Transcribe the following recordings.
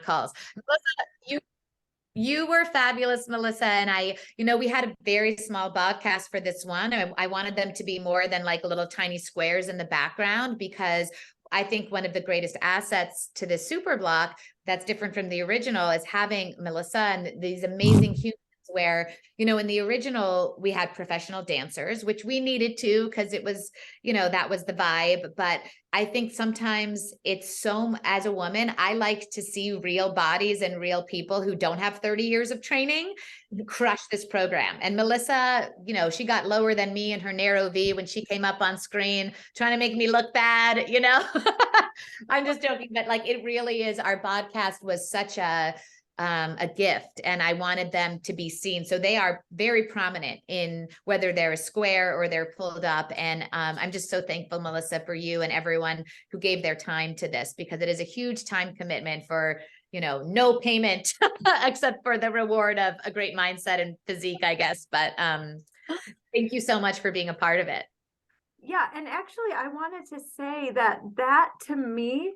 calls. Melissa, you were fabulous, Melissa. And we had a very small podcast for this one. I wanted them to be more than like little tiny squares in the background, because I think one of the greatest assets to this super block that's different from the original is having Melissa and these amazing humans where, in the original, we had professional dancers, which we needed to, because it was, that was the vibe. But I think sometimes as a woman, I like to see real bodies and real people who don't have 30 years of training crush this program. And Melissa, she got lower than me in her narrow V when she came up on screen trying to make me look bad, I'm just joking, but like, it really is. Our podcast was such a gift, and I wanted them to be seen. So they are very prominent in whether they're a square or they're pulled up. And I'm just so thankful, Melissa, for you and everyone who gave their time to this, because it is a huge time commitment for, no payment except for the reward of a great mindset and physique, I guess. But thank you so much for being a part of it. Yeah. And actually, I wanted to say that to me,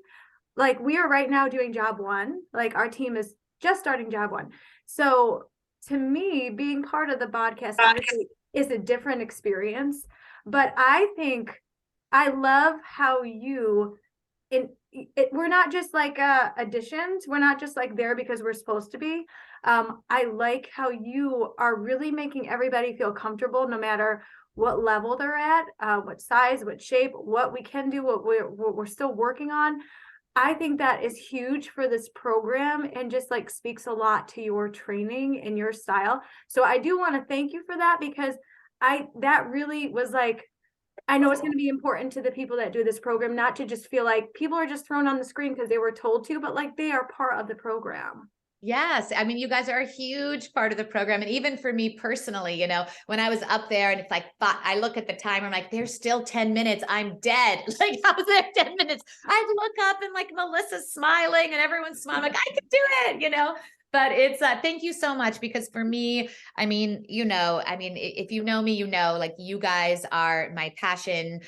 like, we are right now doing job one, like our team is just starting job one. So to me, being part of the podcast obviously is a different experience, but I think I love how we're not just like additions. We're not just like there because we're supposed to be. I like how you are really making everybody feel comfortable, no matter what level they're at, what size, what shape, what we can do, what we're still working on. I think that is huge for this program, and just like speaks a lot to your training and your style. So I do want to thank you for that, because that really was like, I know it's going to be important to the people that do this program, not to just feel like people are just thrown on the screen because they were told to, but like they are part of the program. Yes. I mean, you guys are a huge part of the program. And even for me personally, when I was up there and it's like, I look at the timer, I'm like, there's still 10 minutes. I'm dead. Like, how's there 10 minutes? I'd look up and like Melissa's smiling and everyone's smiling. I'm like, I can do it, But it's thank you so much, because for me, I mean, if you know me, like, you guys are my passion,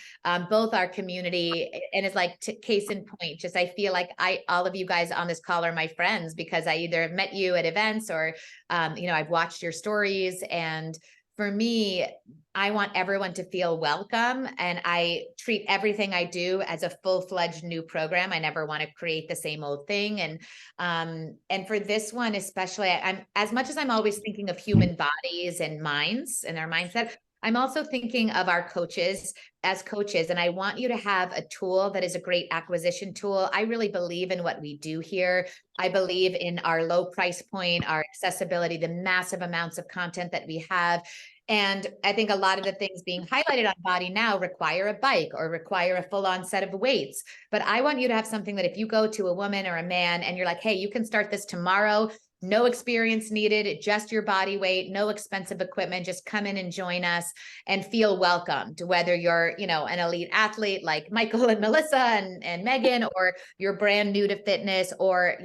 both our community, and it's like case in point, just I feel like all of you guys on this call are my friends, because I either have met you at events or, I've watched your stories. And for me, I want everyone to feel welcome, and I treat everything I do as a full-fledged new program. I never want to create the same old thing. And for this one, especially, I'm, as much as I'm always thinking of human bodies and minds and our mindset, I'm also thinking of our coaches as coaches. And I want you to have a tool that is a great acquisition tool. I really believe in what we do here. I believe in our low price point, our accessibility, the massive amounts of content that we have. And I think a lot of the things being highlighted on Body now require a bike or require a full-on set of weights. But I want you to have something that if you go to a woman or a man and you're like, hey, you can start this tomorrow, no experience needed, just your body weight, no expensive equipment, just come in and join us and feel welcomed, whether you're, an elite athlete like Michael and Melissa and Megan, or you're brand new to fitness, or,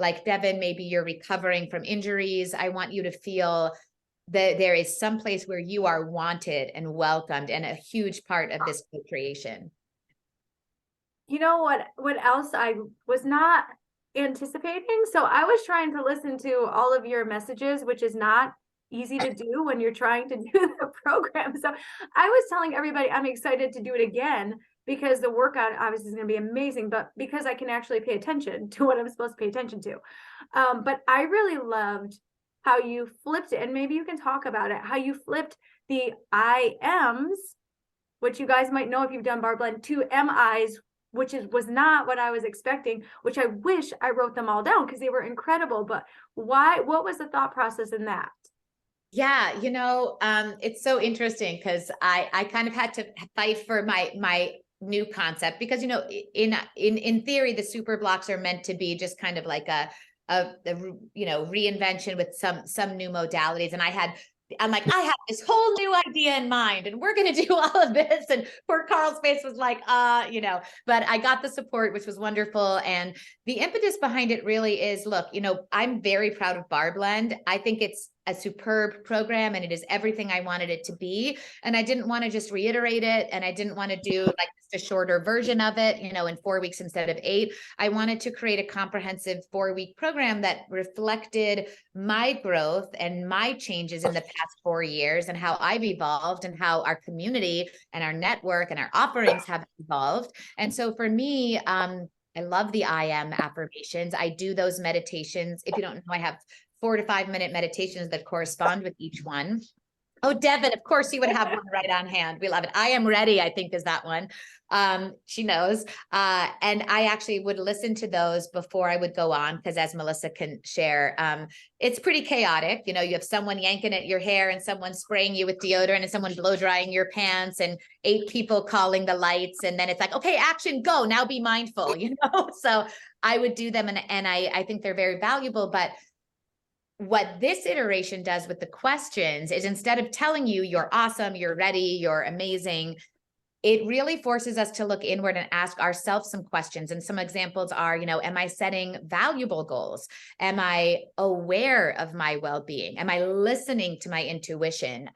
like Devin, maybe you're recovering from injuries. I want you to feel that there is some place where you are wanted and welcomed, and a huge part of this co-creation. You know what else I was not anticipating? So I was trying to listen to all of your messages, which is not easy to do when you're trying to do the program. So I was telling everybody I'm excited to do it again, because the workout obviously is going to be amazing, but because I can actually pay attention to what I'm supposed to pay attention to. But I really loved how you flipped it, and maybe you can talk about it, how you flipped the IMs, which you guys might know if you've done Barre Blend, to MIs, which was not what I was expecting, which I wish I wrote them all down because they were incredible. But what was the thought process in that? Yeah, it's so interesting, because I kind of had to fight for my new concept, because in theory the super blocks are meant to be just kind of like a reinvention with some new modalities. And I'm like, I have this whole new idea in mind, and we're going to do all of this. And poor Carl's face was like, but I got the support, which was wonderful. And the impetus behind it really is, look, I'm very proud of Barre Blend. I think it's a superb program, and it is everything I wanted it to be. And I didn't want to just reiterate it. And I didn't want to do like just a shorter version of it, you know, in 4 weeks instead of 8. I wanted to create a comprehensive 4-week program that reflected my growth and my changes in the past 4 years, and how I've evolved, and how our community and our network and our offerings have evolved. And so for me, I love the I am affirmations. I do those meditations. If you don't know, I have 4 to 5 minute meditations that correspond with each one. Oh, Devin, of course you would have one right on hand. We love it. I am ready, I think, is that one. She knows. And I actually would listen to those before I would go on, because as Melissa can share, it's pretty chaotic. You know, you have someone yanking at your hair, and someone spraying you with deodorant, and someone blow drying your pants, and 8 people calling the lights. And then it's like, okay, action, go, now be mindful, you know? So I would do them, and I think they're very valuable. But what this iteration does with the questions is, instead of telling you you're awesome, you're ready, you're amazing, it really forces us to look inward and ask ourselves some questions. And some examples are, you know, am I setting valuable goals? Am I aware of my well-being? Am I listening to my intuition?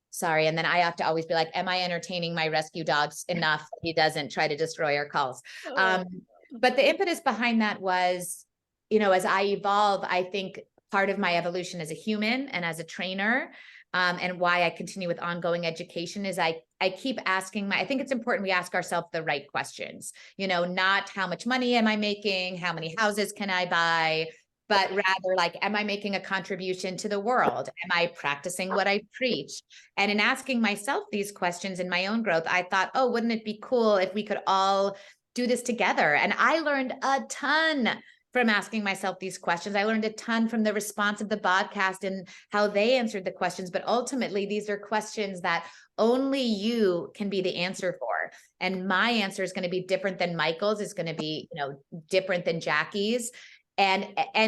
Sorry. And then I have to always be like, am I entertaining my rescue dogs enough? He doesn't try to destroy our calls. But the impetus behind that was, you know, as I evolve, I think part of my evolution as a human and as a trainer, and why I continue with ongoing education, is I keep asking I think it's important we ask ourselves the right questions, you know, not how much money am I making? How many houses can I buy? But rather, like, am I making a contribution to the world? Am I practicing what I preach? And in asking myself these questions in my own growth, I thought, oh, wouldn't it be cool if we could all do this together? And I learned a ton from asking myself these questions. I learned a ton from the response of the podcast and how they answered the questions. But ultimately, these are questions that only you can be the answer for. And my answer is going to be different than Michael's, is going to be, you know, different than Jackie's. And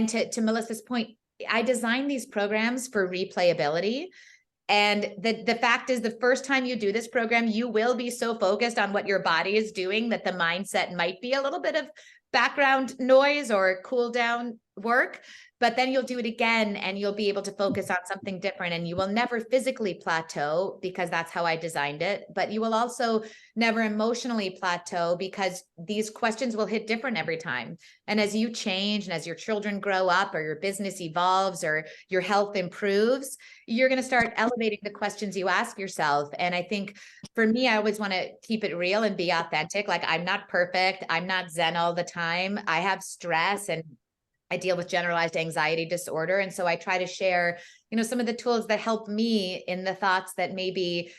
to Melissa's point, I designed these programs for replayability. And the fact is, the first time you do this program, you will be so focused on what your body is doing that the mindset might be a little bit of background noise or cool down work. But then you'll do it again, and you'll be able to focus on something different, and you will never physically plateau, because that's how I designed it. But you will also never emotionally plateau, because these questions will hit different every time. And as you change, and as your children grow up, or your business evolves, or your health improves, you're going to start elevating the questions you ask yourself. And I think for me, I always want to keep it real and be authentic. Like, I'm not perfect. I'm not Zen all the time. I have stress, and I deal with generalized anxiety disorder. And so I try to share, you know, some of the tools that help me in the thoughts that maybe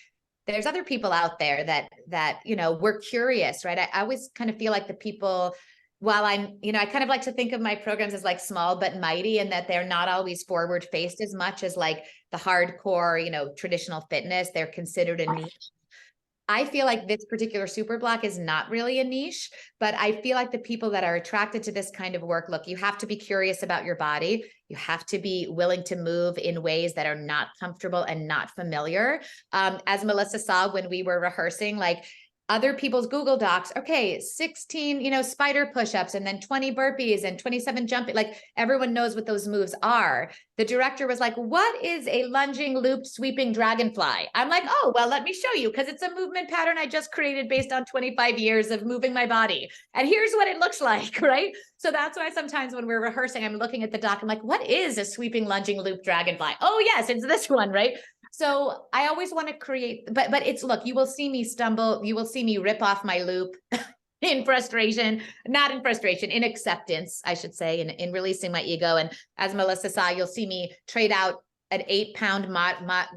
there's other people out there that, you know, we're curious, right? I always kind of feel like the people, while I'm, you know, I kind of like to think of my programs as like small but mighty, and that they're not always forward faced as much as like the hardcore, you know, traditional fitness. They're considered a niche. I feel like this particular super block is not really a niche, but I feel like the people that are attracted to this kind of work, look, you have to be curious about your body. You have to be willing to move in ways that are not comfortable and not familiar. As Melissa saw when we were rehearsing, like, other people's Google Docs, okay, 16, you know, spider push-ups, and then 20 burpees and 27 jumping, like, everyone knows what those moves are. The director was like, what is a lunging, looped, sweeping dragonfly? I'm like, oh, well, let me show you, because it's a movement pattern I just created based on 25 years of moving my body. And here's what it looks like, right? So that's why sometimes when we're rehearsing, I'm looking at the doc, I'm like, what is a sweeping, lunging, loop dragonfly? Oh, yes, it's this one, right? So I always want to create, but it's, look, you will see me stumble. You will see me rip off my loop in frustration, not in frustration, in acceptance, I should say, in releasing my ego. And as Melissa saw, you'll see me trade out an 8-pound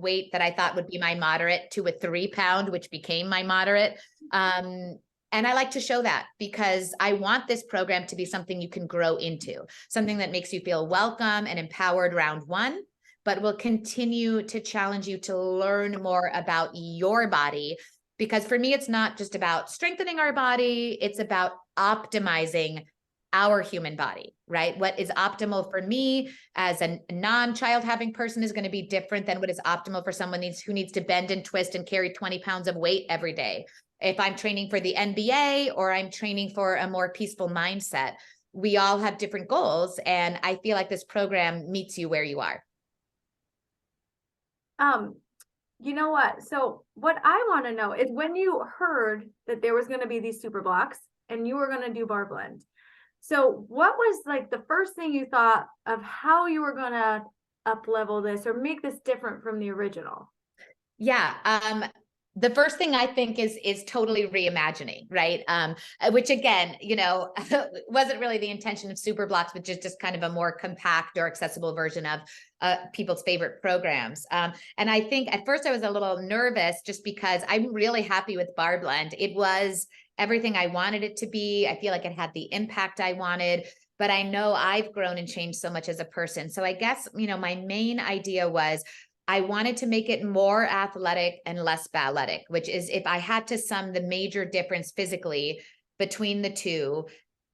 weight that I thought would be my moderate to a 3-pound, which became my moderate. And I like to show that, because I want this program to be something you can grow into, something that makes you feel welcome and empowered round one, but will continue to challenge you to learn more about your body. Because for me, it's not just about strengthening our body, it's about optimizing our human body, right? What is optimal for me as a non-child having person is going to be different than what is optimal for someone who needs to bend and twist and carry 20 pounds of weight every day. If I'm training for the NBA, or I'm training for a more peaceful mindset, we all have different goals. And I feel like this program meets you where you are. Um, you know what? So what I want to know is when you heard that there was going to be these super blocks and you were going to do bar blend. So what was like the first thing you thought of how you were going to up level this or make this different from the original? Yeah. The first thing I think is totally reimagining, right? Which again, wasn't really the intention of Super Blocks, but just kind of a more compact or accessible version of people's favorite programs. And I think at first I was a little nervous just because I'm really happy with Barre Blend. It was everything I wanted it to be. I feel like it had the impact I wanted, but I know I've grown and changed so much as a person. So I guess, my main idea was I wanted to make it more athletic and less balletic, which is if I had to sum the major difference physically between the two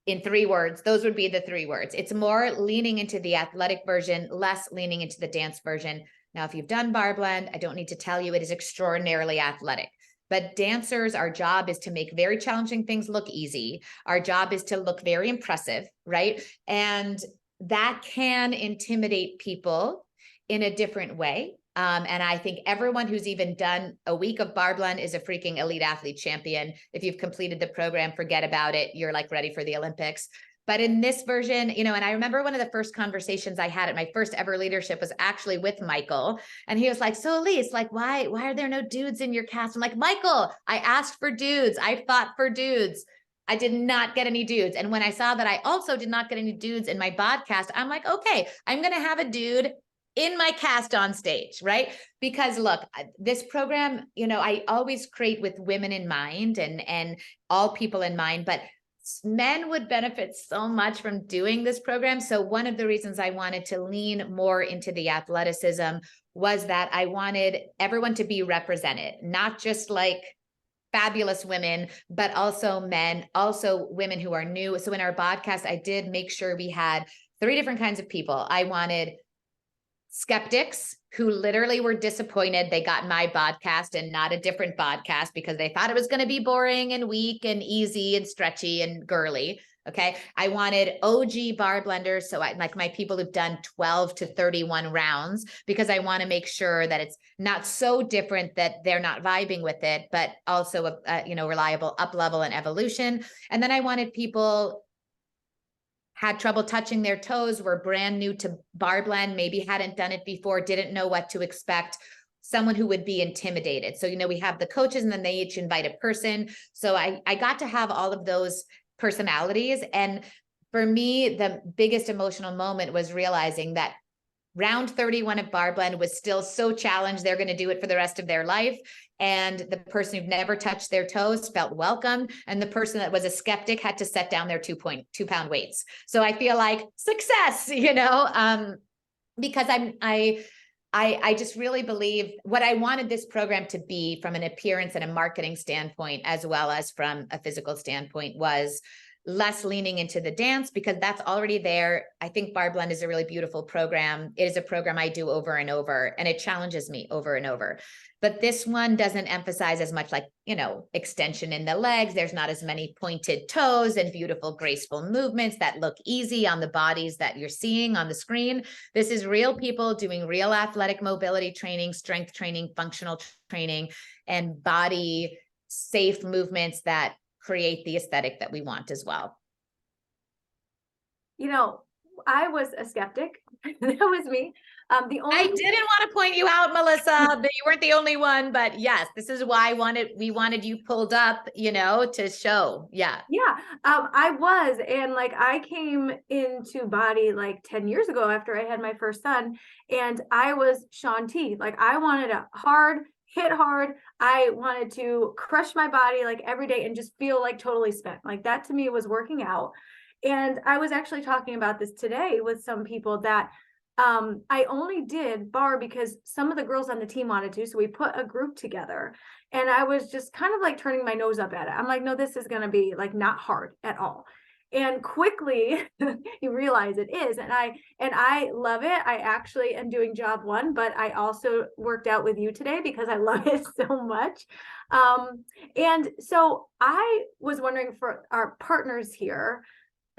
in 3 words, those would be the 3 words. It's more leaning into the athletic version, less leaning into the dance version. Now, if you've done Barre Blend, I don't need to tell you it is extraordinarily athletic. But dancers, our job is to make very challenging things look easy. Our job is to look very impressive, right? And that can intimidate people in a different way. And I think everyone who's even done a week of Barre Blend is a freaking elite athlete champion. If you've completed the program, forget about it. You're like ready for the Olympics. But in this version, and I remember one of the first conversations I had at my first ever leadership was actually with Michael. And he was like, so Elise, like, why are there no dudes in your cast? I'm like, Michael, I asked for dudes. I fought for dudes. I did not get any dudes. And when I saw that I also did not get any dudes in my podcast, I'm like, okay, I'm going to have a dude in my cast on stage, right? Because look, this program, I always create with women in mind and all people in mind, but men would benefit so much from doing this program. So one of the reasons I wanted to lean more into the athleticism was that I wanted everyone to be represented, not just like fabulous women, but also men, also women who are new. So in our podcast, I did make sure we had 3 different kinds of people. I wanted skeptics who literally were disappointed they got my podcast and not a different podcast because they thought it was going to be boring and weak and easy and stretchy and girly. Okay. I wanted OG bar blenders. So I like my people who've done 12 to 31 rounds because I want to make sure that it's not so different that they're not vibing with it, but also a reliable up level and evolution. And then I wanted people had trouble touching their toes, were brand new to Barre Blend, maybe hadn't done it before, didn't know what to expect, someone who would be intimidated. So, we have the coaches and then they each invite a person. So I got to have all of those personalities. And for me, the biggest emotional moment was realizing that round 31 of Barre Blend was still so challenged. They're going to do it for the rest of their life. And the person who'd never touched their toes felt welcome. And the person that was a skeptic had to set down their 2.2 pound weights. So I feel like success, because I just really believe what I wanted this program to be from an appearance and a marketing standpoint, as well as from a physical standpoint, was less leaning into the dance because that's already there. I think Barre Blend is a really beautiful program. It is a program I do over and over, and it challenges me over and over. But this one doesn't emphasize as much like, extension in the legs. There's not as many pointed toes and beautiful, graceful movements that look easy on the bodies that you're seeing on the screen. This is real people doing real athletic mobility training, strength training, functional training, and body safe movements that create the aesthetic that we want as well. I was a skeptic. That was me. I didn't want to point you out, Melissa, but you weren't the only one. But yes, this is why we wanted you pulled up, to show. Yeah. Yeah. I was, and like I came into body like 10 years ago after I had my first son, and I was Shaun T. Like I wanted a hit hard. I wanted to crush my body like every day and just feel like totally spent. Like that to me was working out. And I was actually talking about this today with some people that I only did bar because some of the girls on the team wanted to. So we put a group together and I was just kind of like turning my nose up at it. I'm like, no, this is going to be like not hard at all. And quickly you realize it is. And I love it. I actually am doing job 1, but I also worked out with you today because I love it so much. And so I was wondering for our partners here,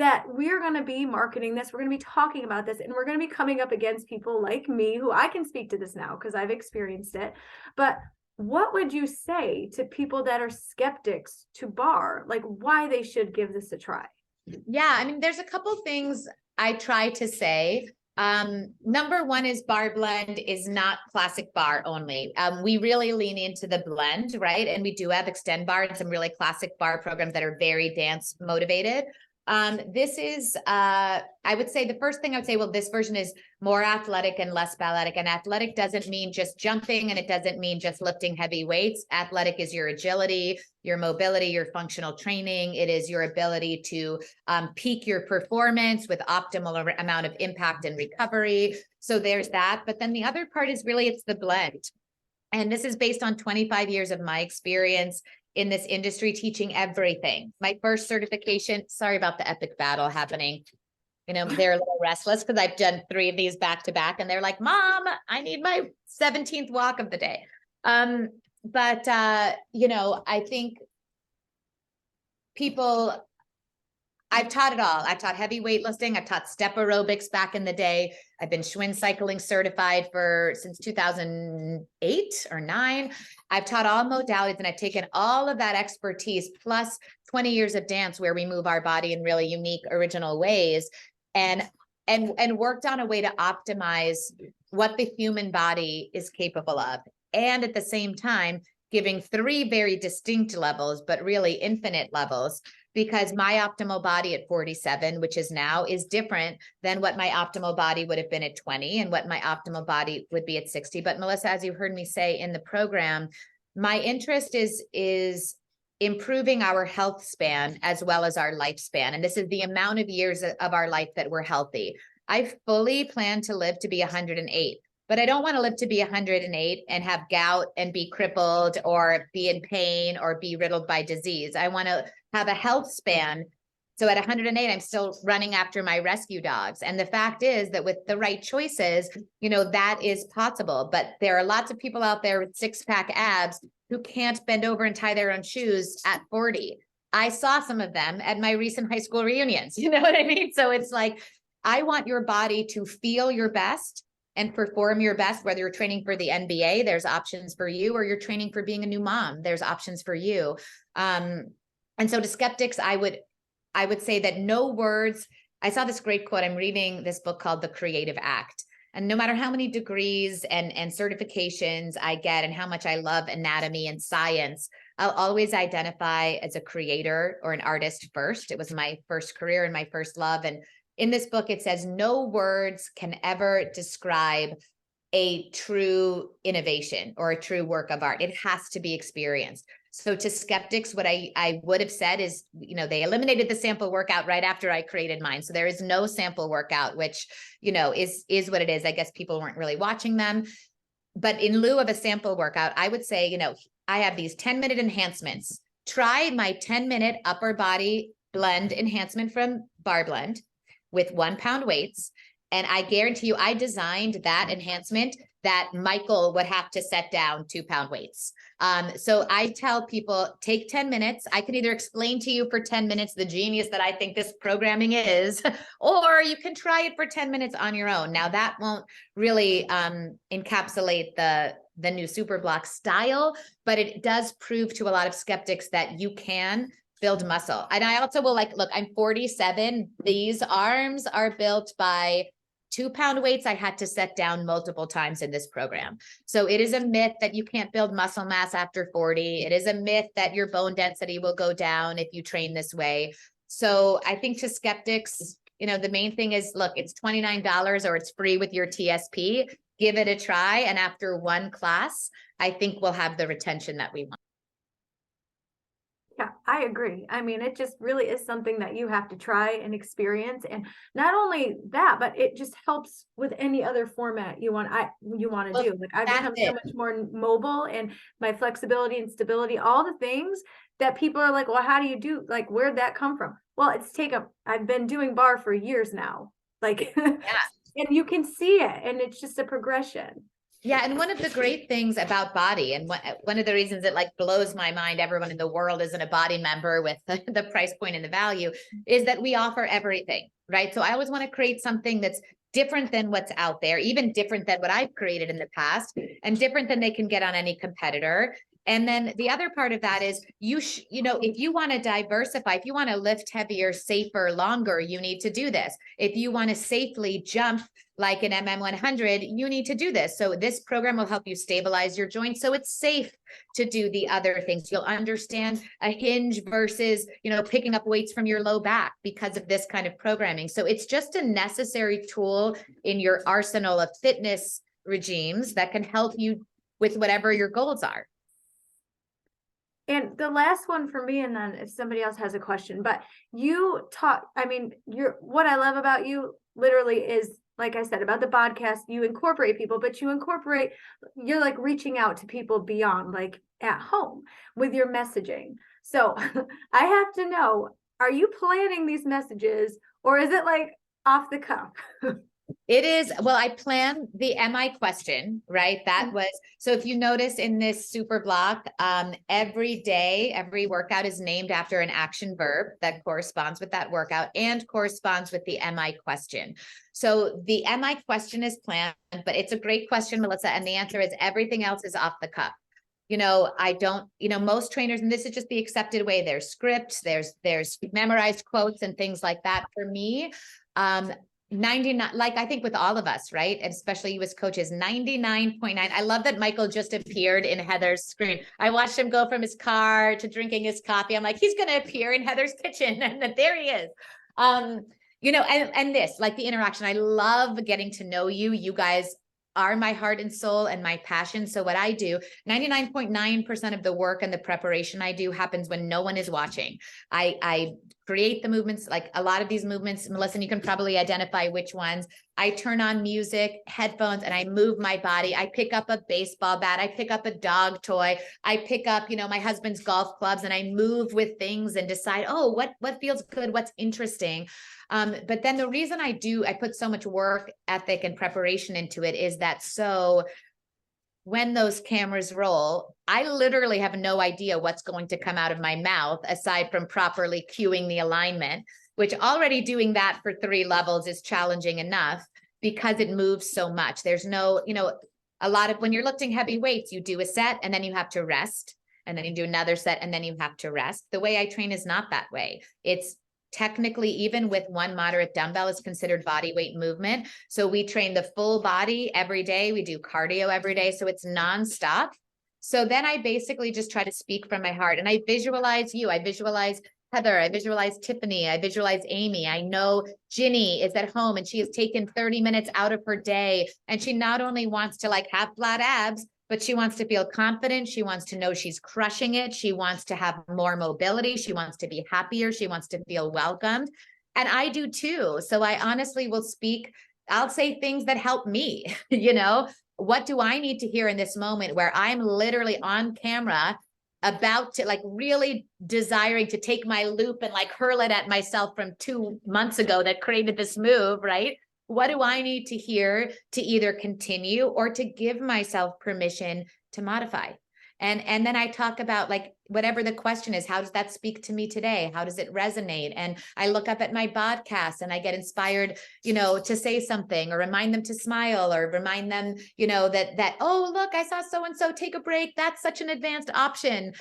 that we're going to be marketing this, we're going to be talking about this, and we're going to be coming up against people like me, who I can speak to this now because I've experienced it. But what would you say to people that are skeptics to barre, like why they should give this a try? Yeah, I mean, there's a couple things I try to say. Number one is Barre Blend is not classic barre only. We really lean into the blend, right? And we do have extend barre and some really classic barre programs that are very dance motivated. This is, I would say the first thing I would say, well, this version is more athletic and less balletic. And athletic doesn't mean just jumping, and it doesn't mean just lifting heavy weights. Athletic is your agility, your mobility, your functional training. It is your ability to peak your performance with optimal amount of impact and recovery. So there's that. But then the other part is really, it's the blend. And this is based on 25 years of my experience in this industry, teaching everything. My first certification, sorry about the epic battle happening. You know, they're a little restless because I've done 3 of these back to back, and they're like, Mom, I need my 17th walk of the day. You know, I think people, I've taught it all. I've taught heavy weightlifting. I've taught step aerobics back in the day. I've been Schwinn cycling certified since 2008 or 9. I've taught all modalities, and I've taken all of that expertise plus 20 years of dance where we move our body in really unique, original ways, and worked on a way to optimize what the human body is capable of. And at the same time, giving 3 very distinct levels, but really infinite levels, because my optimal body at 47, which is now, is different than what my optimal body would have been at 20 and what my optimal body would be at 60. But Melissa, as you heard me say in the program, my interest is improving our health span as well as our lifespan. And this is the amount of years of our life that we're healthy. I fully plan to live to be 108. But I don't want to live to be 108 and have gout and be crippled or be in pain or be riddled by disease. I want to have a health span. So at 108, I'm still running after my rescue dogs. And the fact is that with the right choices, you know, that is possible. But there are lots of people out there with 6-pack abs who can't bend over and tie their own shoes at 40. I saw some of them at my recent high school reunions. You know what I mean? So it's like, I want your body to feel your best and perform your best, whether you're training for the NBA, there's options for you, or you're training for being a new mom, there's options for you. And so to skeptics, I would say that no words, I saw this great quote. I'm reading this book called The Creative Act. And no matter how many degrees and certifications I get and how much I love anatomy and science, I'll always identify as a creator or an artist first. It was my first career and my first love. And in this book, it says no words can ever describe a true innovation or a true work of art. It has to be experienced. So to skeptics, what I would have said is, you know, they eliminated the sample workout right after I created mine. So there is no sample workout, which, you know, is what it is. I guess people weren't really watching them. But in lieu of a sample workout, I would say, you know, I have these 10-minute enhancements. Try my 10-minute upper body blend enhancement from Barre Blend with 1-pound weights. And I guarantee you, I designed that enhancement that Michael would have to set down 2-pound weights. So I tell people, take 10 minutes. I can either explain to you for 10 minutes the genius that I think this programming is, or you can try it for 10 minutes on your own. Now that won't really encapsulate the new Superblock style, but it does prove to a lot of skeptics that you can build muscle. And I also will look, I'm 47. These arms are built by 2-pound weights I had to set down multiple times in this program. So it is a myth that you can't build muscle mass after 40. It is a myth that your bone density will go down if you train this way. So I think to skeptics, you know, the main thing is, look, it's $29 or it's free with your TSP. Give it a try. And after one class, I think we'll have the retention that we want. Yeah, I agree. I mean, it just really is something that you have to try and experience. And not only that, but it just helps with any other format you want to do. Like I've become so much more mobile, and my flexibility and stability, all the things that people are like, well, how do you do? Like, where'd that come from? Well, I've been doing barre for years now. Like, Yeah. and you can see it, and it's just a progression. Yeah. And one of the great things about Body, and one of the reasons it like blows my mind, everyone in the world isn't a Body member with the price point and the value, is that we offer everything, right? So I always want to create something that's different than what's out there, even different than what I've created in the past, and different than they can get on any competitor. And then the other part of that is you know, if you want to diversify, if you want to lift heavier, safer, longer, you need to do this. If you want to safely jump like an MM100, you need to do this. So this program will help you stabilize your joints so it's safe to do the other things. You'll understand a hinge versus, you know, picking up weights from your low back because of this kind of programming. So it's just a necessary tool in your arsenal of fitness regimes that can help you with whatever your goals are. And the last one for me, and then if somebody else has a question, but you talk, I mean, what I love about you literally is, like I said, about the podcast, you incorporate people, but you're like reaching out to people beyond, like at home with your messaging. So I have to know, are you planning these messages or is it like off the cuff? It is, well, I planned the MI question, right? That was, so if you notice in this super block, every day, every workout is named after an action verb that corresponds with that workout and corresponds with the MI question. So the MI question is planned, but it's a great question, Melissa. And the answer is everything else is off the cuff. You know, I don't, you know, most trainers, and this is just the accepted way, there's scripts, there's memorized quotes and things like that. For me, 99, like I think with all of us, right? And especially you as coaches, 99.9. I love that Michael just appeared in Heather's screen. I watched him go from his car to drinking his coffee. I'm like, he's going to appear in Heather's kitchen. And that there he is. You know, and this, like the interaction, I love getting to know you. You guys are my heart and soul and my passion. So what I do, 99.9% of the work and the preparation I do happens when no one is watching. I create the movements, like a lot of these movements, Melissa, and you can probably identify which ones. I turn on music, headphones, and I move my body. I pick up a baseball bat. I pick up a dog toy. I pick up, you know, my husband's golf clubs, and I move with things and decide, oh, what feels good, what's interesting. But then the reason I put so much work ethic and preparation into it is that so when those cameras roll, I literally have no idea what's going to come out of my mouth aside from properly cueing the alignment, which already doing that for 3 levels is challenging enough because it moves so much. There's no, you know, a lot of when you're lifting heavy weights, you do a set and then you have to rest and then you do another set and then you have to rest. The way I train is not that way. It's technically, even with one moderate dumbbell, is considered body weight movement. So we train the full body every day. We do cardio every day. So it's nonstop. So then I basically just try to speak from my heart and I visualize you. I visualize Heather. I visualize Tiffany. I visualize Amy. I know Ginny is at home and she has taken 30 minutes out of her day. And she not only wants to like have flat abs, but she wants to feel confident. She wants to know she's crushing it. She wants to have more mobility. She wants to be happier. She wants to feel welcomed. And I do too. So I honestly will speak. I'll say things that help me, you know, what do I need to hear in this moment where I'm literally on camera about to like really desiring to take my loop and like hurl it at myself from 2 months ago that created this move, right? What do I need to hear to either continue or to give myself permission to modify? And then I talk about like whatever the question is, how does that speak to me today? How does it resonate? And I look up at my podcast and I get inspired, you know, to say something or remind them to smile or remind them, you know, that oh, look, I saw so-and-so take a break. That's such an advanced option.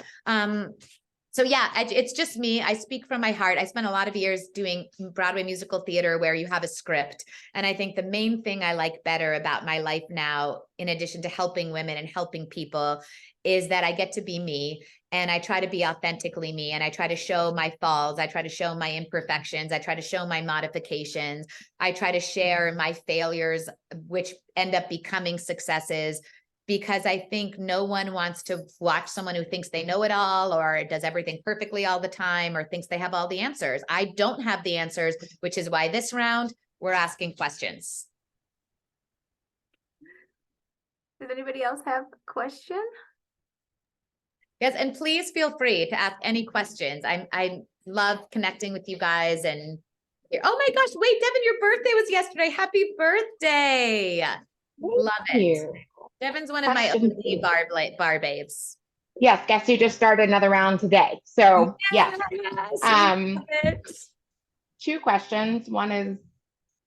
So yeah, it's just me. I speak from my heart. I spent a lot of years doing Broadway musical theater where you have a script. And I think the main thing I like better about my life now, in addition to helping women and helping people, is that I get to be me and I try to be authentically me. And I try to show my falls. I try to show my imperfections. I try to show my modifications. I try to share my failures, which end up becoming successes. Because I think no one wants to watch someone who thinks they know it all or does everything perfectly all the time or thinks they have all the answers. I don't have the answers, which is why this round we're asking questions. Does anybody else have a question? Yes, and please feel free to ask any questions. I love connecting with you guys. And oh my gosh, wait, Devin, your birthday was yesterday. Happy birthday. Love it. Devin's one of my Question OG bar babes. Yes, guess who just started another round today? So yes. Yes, Um, we love it. 2 questions. One is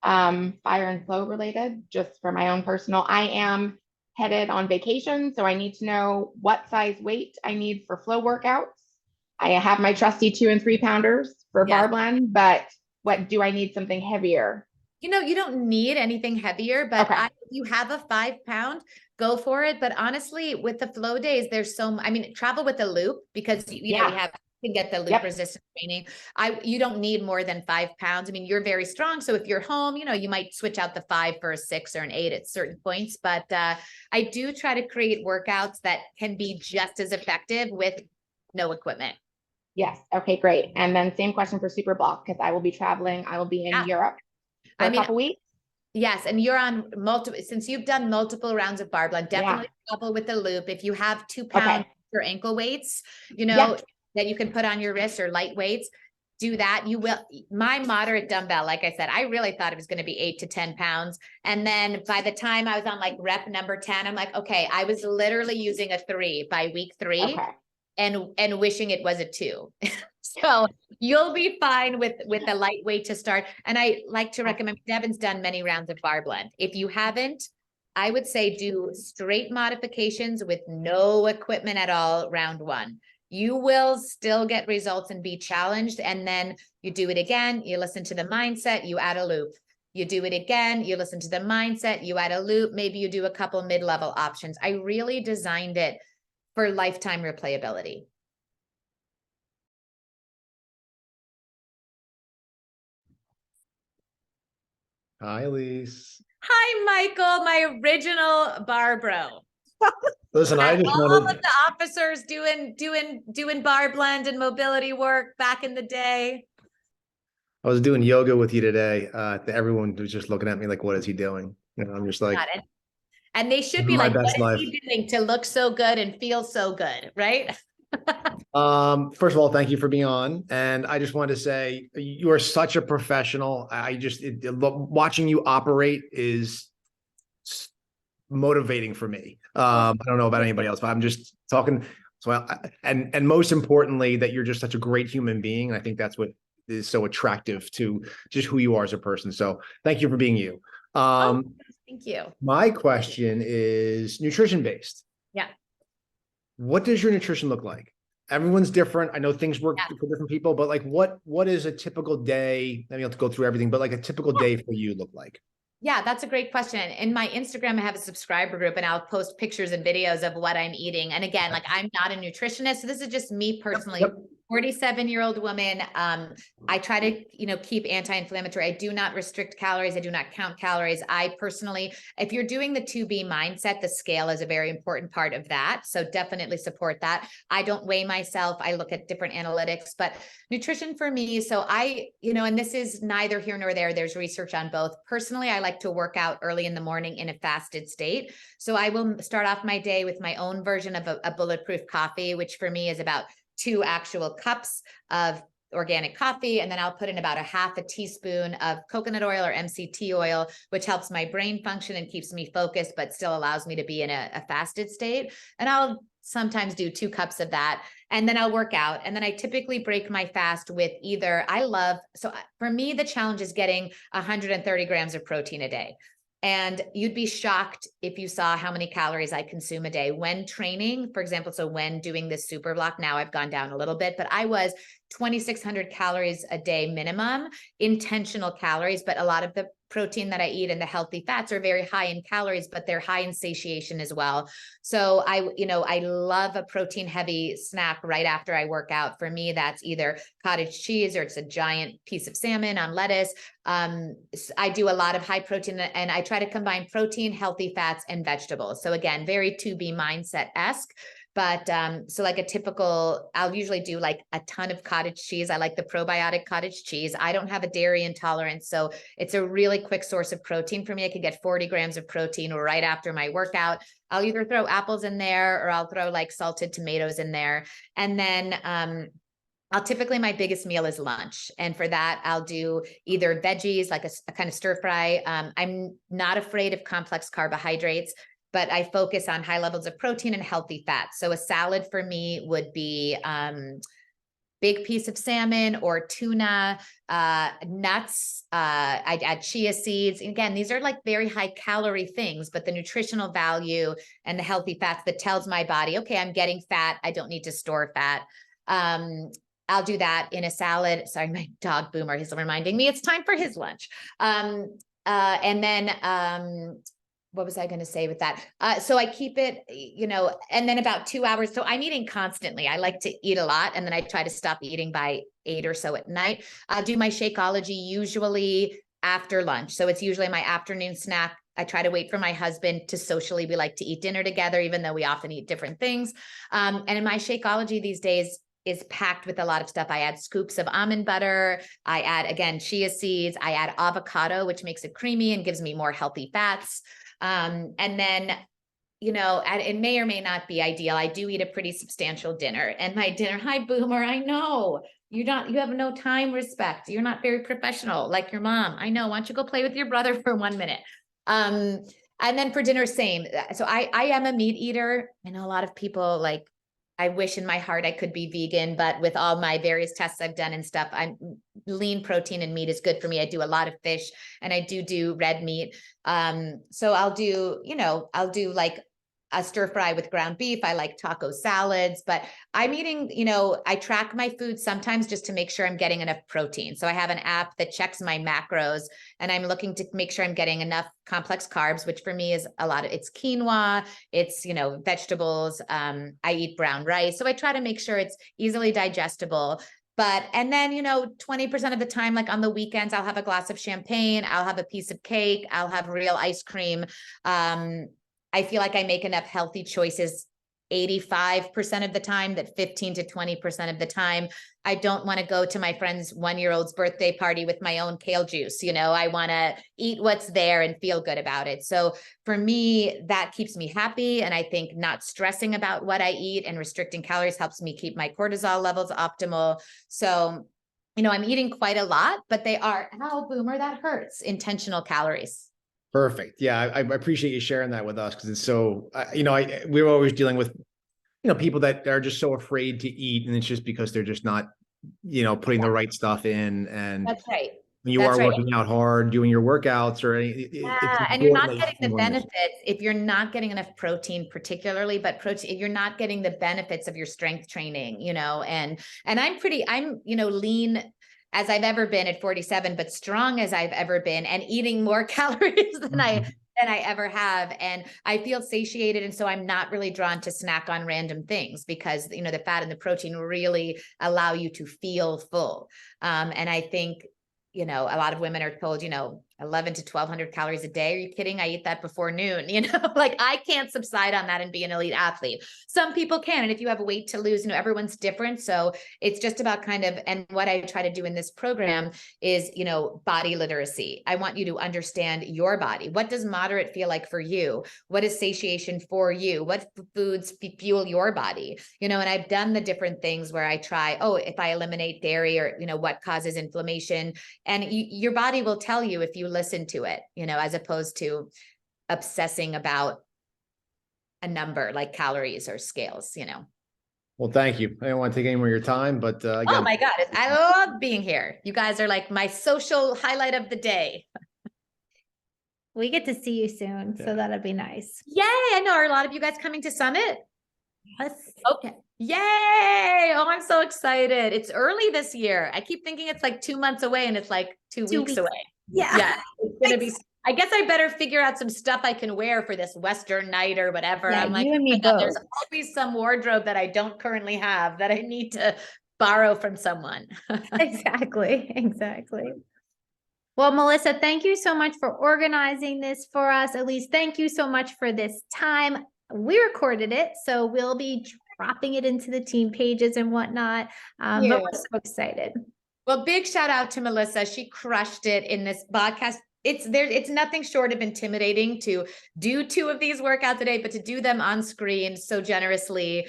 fire and flow related, just for my own personal. I am headed on vacation, so I need to know what size weight I need for flow workouts. I have my trusty 2 and 3 pounders for Yes. bar blend, but what do I need something heavier? You know, you don't need anything heavier, but Okay. if you have a 5-pound, go for it. But honestly, with the flow days, there's I mean, travel with a loop because you know, we Yeah. can get the loop Yep. resistance training. You don't need more than 5 pounds. I mean, you're very strong. So if you're home, you know, you might switch out the 5 for a 6 or an 8 at certain points. But I do try to create workouts that can be just as effective with no equipment. Yes. Okay, great. And then same question for super block, because I will be traveling. I will be in Europe for a couple weeks. Yes, and you're on since you've done multiple rounds of bar blend, definitely couple with the loop. If you have 2 pound or ankle weights, you know, that you can put on your wrist or light weights, do that. You will. My moderate dumbbell, like I said, I really thought it was going to be 8 to 10 pounds. And then by the time I was on like rep number 10, I'm like, okay, I was literally using a 3 by week 3 and wishing it was a 2. So you'll be fine with the lightweight to start. And I like to recommend, Devin's done many rounds of bar blend. If you haven't, I would say do straight modifications with no equipment at all round 1. You will still get results and be challenged. And then you do it again, you listen to the mindset, you add a loop. You do it again, you listen to the mindset, you add a loop, maybe you do a couple mid-level options. I really designed it for lifetime replayability. Hi, Elise. Hi, Michael, my original bar bro. Listen, I just all wanted of the officers doing bar blend and mobility work back in the day. I was doing yoga with you today. Everyone was just looking at me like, what is he doing? You know, I'm just like, and they should be my like, best what is life. he doing to look so good and feel so good, right? First of all, thank you for being on. And I just wanted to say you are such a professional. Watching you operate is motivating for me. I don't know about anybody else, but I'm just talking. So, and most importantly, that you're just such a great human being. And I think that's what is so attractive to just who you are as a person. So thank you for being you. Thank you. My question is nutrition based. Yeah. What does your nutrition look like? Everyone's different. I know things work for different people, but like what is a typical day? I mean, you have to go through everything, but like a typical day for you look like? Yeah, that's a great question. In my Instagram, I have a subscriber group and I'll post pictures and videos of what I'm eating. And again, like I'm not a nutritionist, so this is just me personally. 47-year-old woman. I try to, you know, keep anti-inflammatory. I do not restrict calories. I do not count calories. I personally, if you're doing the 2B mindset, the scale is a very important part of that. So definitely support that. I don't weigh myself. I look at different analytics, but nutrition for me. So you know, and this is neither here nor there. There's research on both. Personally, I like to work out early in the morning in a fasted state. So I will start off my day with my own version of a bulletproof coffee, which for me is about 2 actual cups of organic coffee. And then I'll put in about a half a teaspoon of coconut oil or MCT oil, which helps my brain function and keeps me focused, but still allows me to be in a fasted state. And I'll sometimes do 2 cups of that. And then I'll work out. And then I typically break my fast with so for me, the challenge is getting 130 grams of protein a day. And you'd be shocked if you saw how many calories I consume a day when training, for example. So when doing this super block, now I've gone down a little bit, but I was 2,600 calories a day minimum, intentional calories, but a lot of the protein that I eat and the healthy fats are very high in calories, but they're high in satiation as well. So I love a protein heavy snack right after I work out. For me, that's either cottage cheese or it's a giant piece of salmon on lettuce. I do a lot of high protein and I try to combine protein, healthy fats, and vegetables. So again, very 2B mindset-esque. But so like I'll usually do like a ton of cottage cheese. I like the probiotic cottage cheese. I don't have a dairy intolerance, so it's a really quick source of protein for me. I could get 40 grams of protein right after my workout. I'll either throw apples in there or I'll throw like salted tomatoes in there. And then my biggest meal is lunch. And for that, I'll do either veggies, like a kind of stir fry. I'm not afraid of complex carbohydrates. but I focus on high levels of protein and healthy fats. So a salad for me would be, big piece of salmon or tuna, nuts. I'd add chia seeds. And again, these are like very high calorie things, but the nutritional value and the healthy fats that tells my body, okay, I'm getting fat. I don't need to store fat. I'll do that in a salad. Sorry, my dog Boomer, he's reminding me it's time for his lunch. And then, what was I going to say with that? So I keep it, and then about 2 hours. So I'm eating constantly. I like to eat a lot. And then I try to stop eating by 8 or so at night. I'll do my Shakeology usually after lunch. So it's usually my afternoon snack. I try to wait for my husband to socially, we like to eat dinner together, even though we often eat different things. And in my Shakeology these days is packed with a lot of stuff. I add scoops of almond butter. I add, again, chia seeds. I add avocado, which makes it creamy and gives me more healthy fats. And then, it may or may not be ideal. I do eat a pretty substantial dinner, and my dinner, hi Boomer, I know you have no time respect. You're not very professional like your mom. I know. Why don't you go play with your brother for 1 minute? And then for dinner, same. So I am a meat eater. I know a lot of people like, I wish in my heart I could be vegan, but with all my various tests I've done and stuff, I'm lean protein and meat is good for me. I do a lot of fish and I do red meat. So I'll do like a stir fry with ground beef. I like taco salads, but I'm eating, I track my food sometimes just to make sure I'm getting enough protein. So I have an app that checks my macros and I'm looking to make sure I'm getting enough complex carbs, which for me is it's quinoa, it's, vegetables. I eat brown rice. So I try to make sure it's easily digestible. And then, 20% of the time, like on the weekends, I'll have a glass of champagne, I'll have a piece of cake, I'll have real ice cream. I feel like I make enough healthy choices 85% of the time, that 15 to 20% of the time, I don't want to go to my friend's 1-year-old's birthday party with my own kale juice. I want to eat what's there and feel good about it. So for me, that keeps me happy. And I think not stressing about what I eat and restricting calories helps me keep my cortisol levels optimal. So, I'm eating quite a lot, but they are, Boomer, that hurts, intentional calories. Perfect. Yeah, I appreciate you sharing that with us because it's so, we're always dealing with, people that are just so afraid to eat, and it's just because they're just not, putting the right stuff in. And That's right. when you are working out hard, doing your workouts or anything, And you're not getting the benefits if you're not getting enough protein, particularly, but if you're not getting the benefits of your strength training, and I'm lean as I've ever been at 47, but strong as I've ever been and eating more calories than I ever have. And I feel satiated. And so I'm not really drawn to snack on random things because, the fat and the protein really allow you to feel full. And I think, a lot of women are told, 11 to 1200 calories a day. Are you kidding? I eat that before noon, like I can't subside on that and be an elite athlete. Some people can. And if you have weight to lose, everyone's different. So it's just about and what I try to do in this program is, body literacy. I want you to understand your body. What does moderate feel like for you? What is satiation for you? What foods fuel your body? And I've done the different things where I try, if I eliminate dairy or, what causes inflammation, and your body will tell you if you listen to it, as opposed to obsessing about a number like calories or scales, Well, thank you. I don't want to take any more of your time, but again. Oh my God, I love being here. You guys are like my social highlight of the day. We get to see you soon, so that'll be nice. Yay! I know. Are a lot of you guys coming to Summit? Yes. Okay. Yay! Oh, I'm so excited. It's early this year. I keep thinking it's like 2 months away and it's like 2 weeks away. Yeah. It's gonna be. I guess I better figure out some stuff I can wear for this Western night or whatever. Yeah, I'm like, you and me God, there's both. always some wardrobe that I don't currently have that I need to borrow from someone. Exactly. Well, Melissa, thank you so much for organizing this for us. Elise, thank you so much for this time. We recorded it, so we'll be dropping it into the team pages and whatnot. But we're so excited. Well, big shout out to Melissa. She crushed it in this podcast it's nothing short of intimidating to do 2 of these workouts a day, but to do them on screen so generously.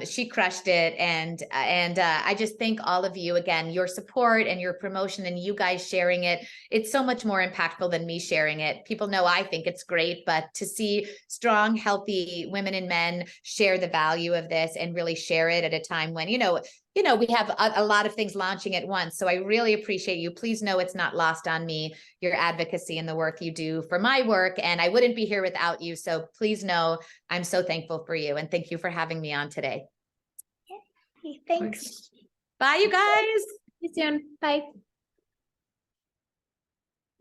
She crushed it. And I just thank all of you again, your support and your promotion and you guys sharing it. It's so much more impactful than me sharing it. People know I think it's great, but to see strong, healthy women and men share the value of this and really share it at a time when, we have a lot of things launching at once. So I really appreciate you. Please know it's not lost on me, your advocacy and the work you do for my work. And I wouldn't be here without you. So please know I'm so thankful for you. And thank you for having me on today. Thanks. Bye, you guys. See you soon. Bye.